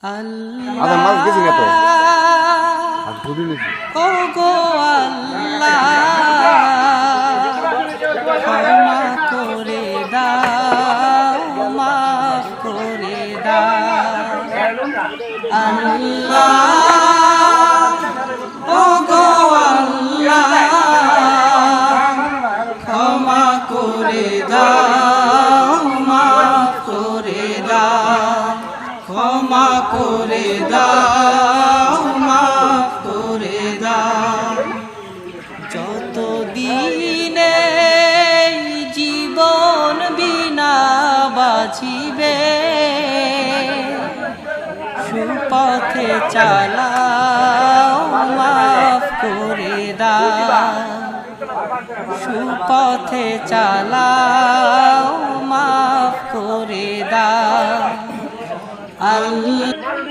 আল্লাহ মাছ গেছি না তো আর ধরে নিছি ও গো আল্লাহ ক্ষমা করে দাও মাফ করে দাও আল্লাহ ও গো আল্লাহ ক্ষমা করে দাও মাফ করে দাও ক্ষমা করে দাও মাফ করে দাও যতদিনে জীবন বিনা বাঁচিবে সুপথে চালাও মাফ করে দাও সুপথে চালাও মাফ করে দাও আল্লাহ।